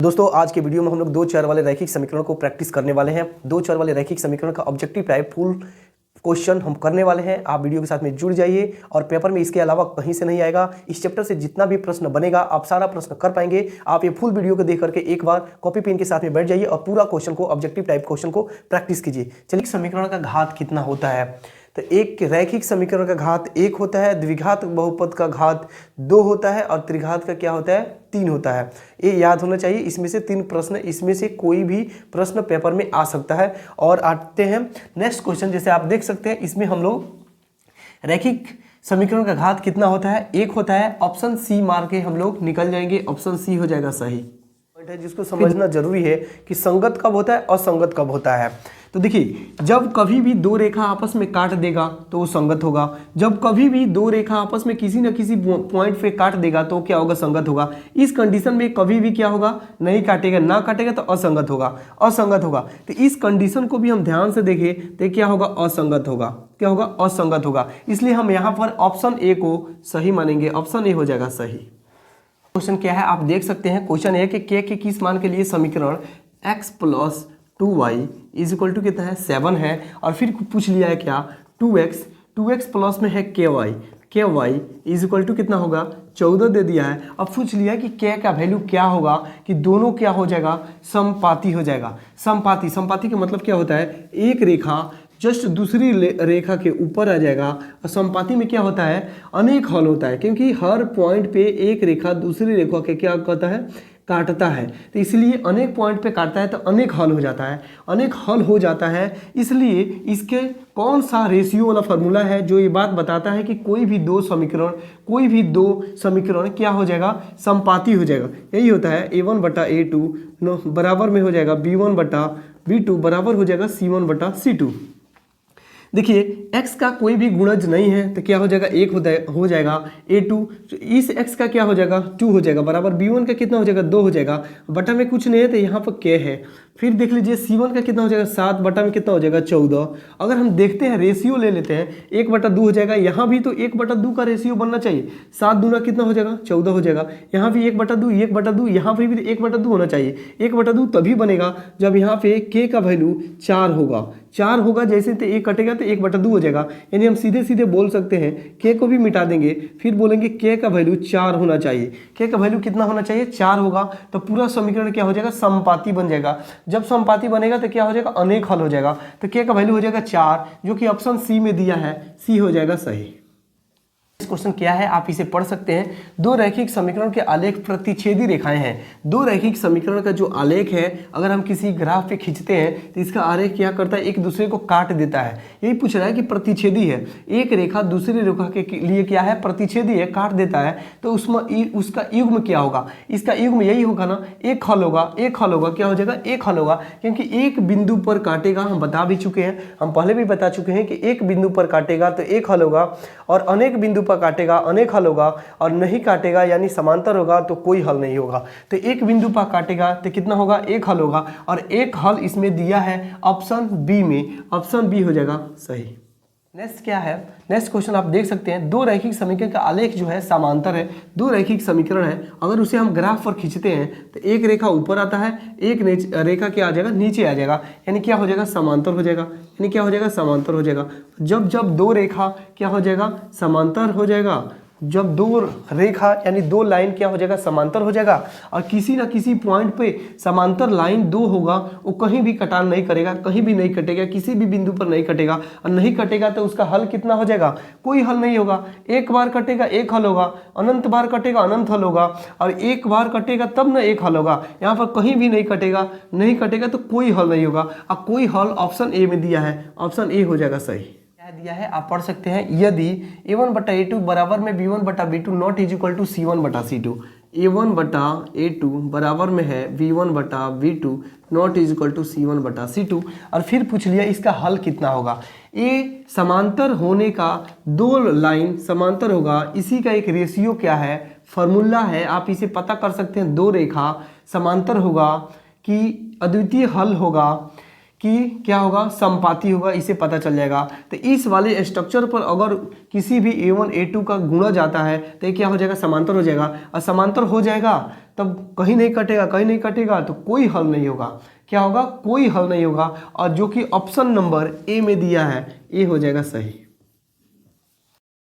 दोस्तों आज के वीडियो में हम लोग दो चर वाले रैखिक समीकरण को प्रैक्टिस करने वाले हैं। दो चर वाले रैखिक समीकरण का ऑब्जेक्टिव टाइप फुल क्वेश्चन हम करने वाले हैं। आप वीडियो के साथ में जुड़ जाइए और पेपर में इसके अलावा कहीं से नहीं आएगा। इस चैप्टर से जितना भी प्रश्न बनेगा आप सारा प्रश्न कर पाएंगे। आप ये फुल वीडियो को देख करके एक बार कॉपी पेन के साथ में बैठ जाइए और पूरा क्वेश्चन को ऑब्जेक्टिव टाइप क्वेश्चन को प्रैक्टिस कीजिए। चलिए समीकरण का घात कितना होता है, तो एक रैखिक समीकरण का घात 1 होता है, द्विघात बहुपद का घात 2 होता है और त्रिघात का क्या होता है 3 होता है। ये याद होना चाहिए। इसमें से 3 प्रश्न, इसमें से कोई भी प्रश्न पेपर में आ सकता है। और आते हैं नेक्स्ट क्वेश्चन। जैसे आप देख सकते हैं इसमें हम लोग रैखिक समीकरण का घात कितना होता है 1 होता है। ऑप्शन सी मार के हम लोग निकल जाएंगे, ऑप्शन सी हो जाएगा सही। पॉइंट है जिसको समझना जरूरी है कि संगत कब होता है और असंगत कब होता है। तो देखिए, जब कभी भी दो रेखा आपस में काट देगा तो वो संगत होगा। जब कभी भी दो रेखा आपस में किसी न किसी पॉइंट पे काट देगा तो क्या होगा, संगत होगा। इस कंडीशन में कभी भी क्या होगा, नहीं काटेगा, ना काटेगा तो असंगत होगा, असंगत होगा। तो इस कंडीशन को भी हम ध्यान से देखें तो क्या होगा, असंगत होगा। क्या होगा, असंगत होगा। इसलिए हम यहाँ पर ऑप्शन ए को सही मानेंगे, ऑप्शन ए हो जाएगा सही। क्वेश्चन क्या है आप देख सकते हैं। क्वेश्चन है कि के किस मान के लिए समीकरण x + 2y = कितना है 7 है। और फिर पूछ लिया है क्या 2x प्लस में है ky = कितना होगा 14 दे दिया है। अब पूछ लिया है कि k का वैल्यू क्या होगा कि दोनों क्या हो जाएगा, समपाती हो जाएगा। समपाती का मतलब क्या होता है, एक रेखा जस्ट दूसरी रेखा के ऊपर आ जाएगा। और समपाती में क्या होता है, अनेक हल होता है, क्योंकि हर पॉइंट पे एक रेखा दूसरी रेखा के क्या कहता है, काटता है। तो इसलिए अनेक पॉइंट पे काटता है तो अनेक हल हो जाता है, अनेक हल हो जाता है। इसलिए इसके कौन सा रेशियो वाला फार्मूला है जो ये बात बताता है कि कोई भी दो समीकरण क्या हो जाएगा, समपाती हो जाएगा। यही होता है a1/a2 बराबर में हो जाएगा b1/b2 बराबर हो जाएगा c1/c2। देखिए x का कोई भी गुणज नहीं है तो क्या हो जाएगा, 1 हो जाएगा a2। इस x का क्या हो जाएगा, 2 हो जाएगा बराबर b1 का कितना हो जाएगा, 2 हो जाएगा। बटा में कुछ नहीं है तो यहाँ पर k है। फिर देख लीजिए c1 का कितना हो जाएगा 7 बटा में कितना हो जाएगा 14। अगर हम देखते हैं रेशियो ले लेते हैं 1/2 हो जाएगा। यहाँ भी तो 1/2 का रेशियो बनना चाहिए। 7 दूना कितना हो जाएगा 14 हो जाएगा। यहाँ भी 1/2 यहाँ पे भी 1/2 होना चाहिए। 1/2 तभी बनेगा जब यहाँ पे k का वैल्यू 4 होगा। जैसे तो 1 कटेगा तो 1/2 हो जाएगा। यानी हम सीधे सीधे बोल सकते हैं k को भी मिटा देंगे, फिर बोलेंगे k का वैल्यू 4 होना चाहिए। k का वैल्यू कितना होना चाहिए, 4 होगा। तो पूरा समीकरण क्या हो जाएगा, समपाती बन जाएगा। जब समपाती बनेगा तो क्या हो जाएगा, अनेक हल हो जाएगा। तो k का वैल्यू हो जाएगा 4, जो कि ऑप्शन सी में दिया है, सी हो जाएगा सही। इस क्वेश्चन क्या है आप इसे पढ़ सकते हैं। दो रैखिक समीकरण के आलेख प्रतिच्छेदी रेखाएं हैं। दो रैखिक समीकरण का जो आलेख है अगर हम किसी ग्राफ पे खींचते हैं तो इसका आलेख क्या करता है, एक दूसरे को काट देता है। यही पूछ रहा है कि प्रतिच्छेदी है, एक रेखा दूसरी रेखा के लिए क्या है, प्रतिच्छेदी है, काट देता है। तो उसमें उसका युग्म क्या होगा, इसका युग्म यही होगा ना, एक हल होगा। क्या हो जाएगा, एक हल होगा। क्योंकि एक बिंदु पर काटेगा, हम बता भी चुके हैं, हम पहले भी बता चुके हैं कि एक बिंदु पर काटेगा तो एक हल होगा, और अनेक बिंदु पर काटेगा अनेक हल होगा, और नहीं काटेगा यानी समांतर होगा तो कोई हल नहीं होगा। तो एक बिंदु पर काटेगा तो कितना होगा, एक हल होगा। और एक हल इसमें दिया है ऑप्शन बी में, ऑप्शन बी हो जाएगा सही। नेक्स्ट क्या है, नेक्स्ट क्वेश्चन आप देख सकते हैं। दो रैखिक समीकरण का आलेख जो है समांतर है। दो रैखिक समीकरण है, अगर उसे हम ग्राफ पर खींचते हैं तो एक रेखा ऊपर आता है, एक रेखा क्या आ जाएगा, नीचे आ जाएगा। यानी क्या हो जाएगा, समांतर हो जाएगा। यानी क्या हो जाएगा, समांतर हो जाएगा। जब दो रेखा क्या हो जाएगा, समांतर हो जाएगा। जब दो रेखा यानी दो लाइन क्या हो जाएगा, समांतर हो जाएगा। और किसी ना किसी पॉइंट पे समांतर लाइन दो होगा, वो कहीं भी कटान नहीं करेगा, कहीं भी नहीं कटेगा, किसी भी बिंदु पर नहीं कटेगा। और नहीं कटेगा तो उसका हल कितना हो जाएगा, कोई हल नहीं होगा। एक बार कटेगा एक हल होगा, अनंत बार कटेगा अनंत हल होगा, और एक बार कटेगा तब ना एक हल होगा। यहाँ पर कहीं भी नहीं कटेगा तो कोई हल नहीं होगा। और कोई हल ऑप्शन ए में दिया है, ऑप्शन ए हो जाएगा सही। दिया है आप पढ़ सकते हैं। यदि a1/a2 बराबर में b1/b2 not equal to c1/c2, a1/a2 बराबर में है b1/b2 not equal to c1/c2। और फिर पूछ लिया इसका हल कितना होगा। ये समांतर होने का, दो लाइन समांतर होगा, इसी का एक रेशियो क्या है, फॉर्मूला है, आप इसे पता कर सकते हैं। दो रेखा समांतर होगा कि अद्वितीय हल होगा कि क्या होगा, समपाती होगा, इसे पता चल जाएगा। तो इस वाले स्ट्रक्चर पर अगर किसी भी a1 a2 का गुणा जाता है तो ये क्या हो जाएगा, समांतर हो जाएगा। और समांतर हो जाएगा तब कहीं नहीं कटेगा, कहीं नहीं कटेगा तो कोई हल नहीं होगा। क्या होगा? कोई हल नहीं होगा। और जो कि ऑप्शन नंबर ए में दिया है, ए हो जाएगा सही।